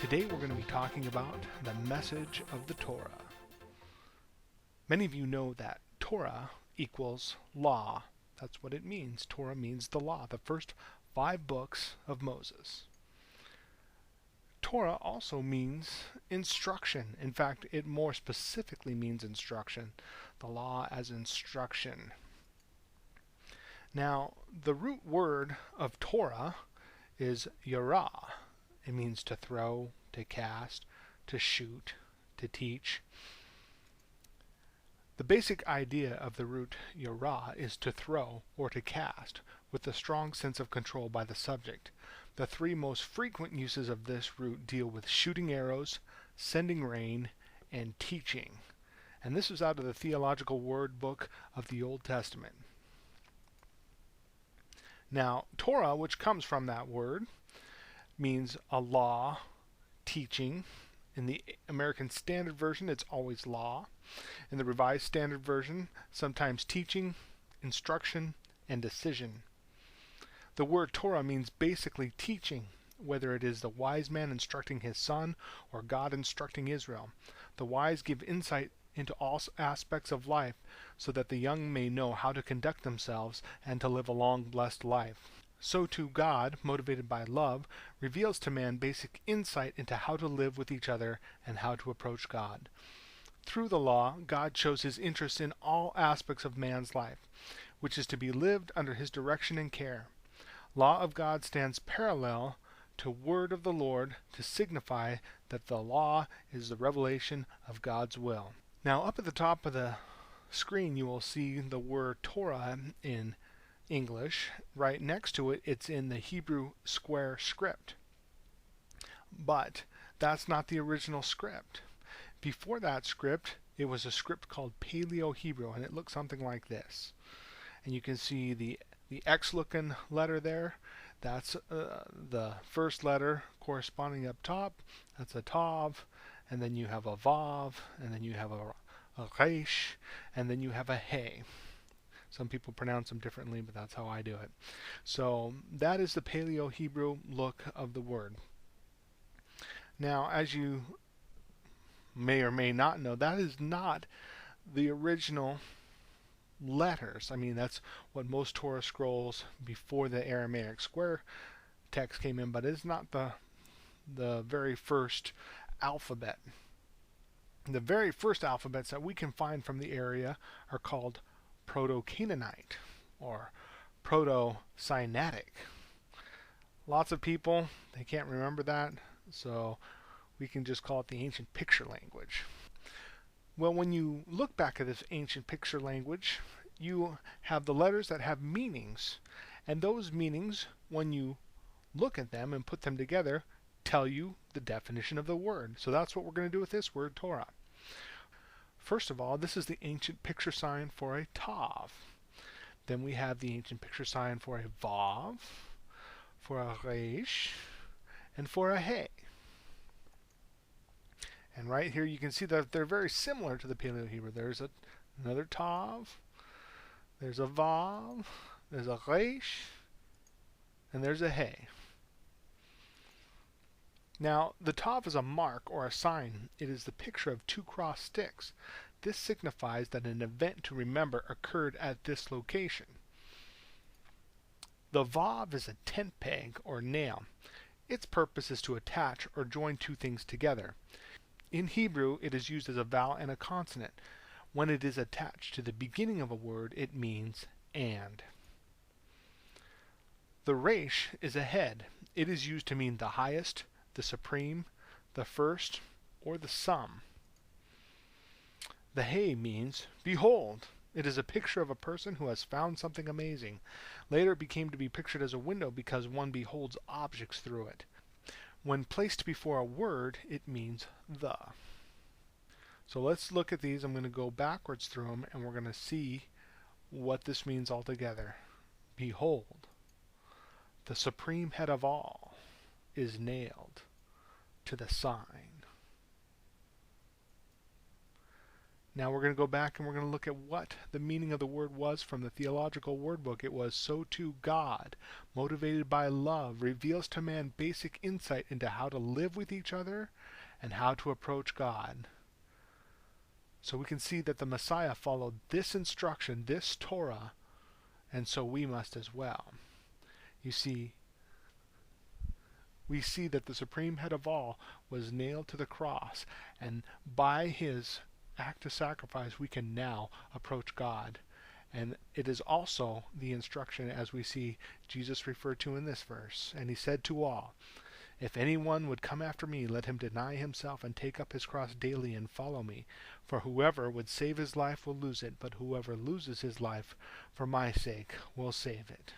Today we're going to be talking about the message of the Torah. Many of you know that Torah equals law. That's what it means. Torah means the law, the first 5 books of Moses. Torah also means instruction. In fact, it more specifically means instruction. The law as instruction. Now, the root word of Torah is yara. It means to throw, to cast, to shoot, to teach. The basic idea of the root yara is to throw or to cast, with a strong sense of control by the subject. The 3 most frequent uses of this root deal with shooting arrows, sending rain, and teaching. And this is out of the Theological Word Book of the Old Testament. Now, Torah, which comes from that word, means a law, teaching. In the American Standard Version, it's always law. In the Revised Standard Version, sometimes teaching, instruction, and decision. The word Torah means basically teaching, whether it is the wise man instructing his son or God instructing Israel. The wise give insight into all aspects of life so that the young may know how to conduct themselves and to live a long, blessed life. So too God, motivated by love, reveals to man basic insight into how to live with each other and how to approach God. Through the law, God shows his interest in all aspects of man's life, which is to be lived under his direction and care. Law of God stands parallel to word of the Lord to signify that the law is the revelation of God's will. Now, up at the top of the screen, you will see the word Torah in English. Right next to it, it's in the Hebrew square script. But that's not the original script. Before that script, it was a script called PaleoHebrew, and it looked something like this. And you can see the X-looking letter there. That's the first letter corresponding up top. That's a Tav, and then you have a Vav, and then you have a Resh, and then you have a He. Some people pronounce them differently, but that's how I do it. So that is the PaleoHebrew look of the word. Now, as you may or may not know, that is not the original letters. I mean, that's what most Torah scrolls before the Aramaic square text came in, but it's not the very first alphabet. The very first alphabets that we can find from the area are called Proto-Canaanite or Proto-Sinaitic. Lots of people, they can't remember that, so we can just call it the ancient picture language. Well, when you look back at this ancient picture language, you have the letters that have meanings, and those meanings, when you look at them and put them together, tell you the definition of the word. So that's what we're going to do with this word, Torah. First of all, this is the ancient picture sign for a Tav. Then we have the ancient picture sign for a Vav, for a Resh, and for a He. And right here you can see that they're very similar to the PaleoHebrew. There's another Tav, there's a Vav, there's a Resh, and there's a He. Now, the Tav is a mark or a sign. It is the picture of 2 crossed sticks. This signifies that an event to remember occurred at this location. The Vav is a tent peg or nail. Its purpose is to attach or join 2 things together. In Hebrew, it is used as a vowel and a consonant. When it is attached to the beginning of a word, it means and. The Resh is a head. It is used to mean the highest, the supreme, the first, or the sum. The He means, behold. It is a picture of a person who has found something amazing. Later it became to be pictured as a window because one beholds objects through it. When placed before a word, it means the. So let's look at these. I'm going to go backwards through them, and we're going to see what this means altogether. Behold, the supreme head of all is nailed to the sign. Now we're going to go back and we're going to look at what the meaning of the word was from the theological word book. It was, so too God, motivated by love, reveals to man basic insight into how to live with each other and how to approach God. So we can see that the Messiah followed this instruction, this Torah, and so we must as well. You see, we see that the supreme head of all was nailed to the cross, and by his act of sacrifice we can now approach God. And it is also the instruction, as we see Jesus referred to in this verse. And he said to all, if anyone would come after me, let him deny himself and take up his cross daily and follow me. For whoever would save his life will lose it, but whoever loses his life for my sake will save it.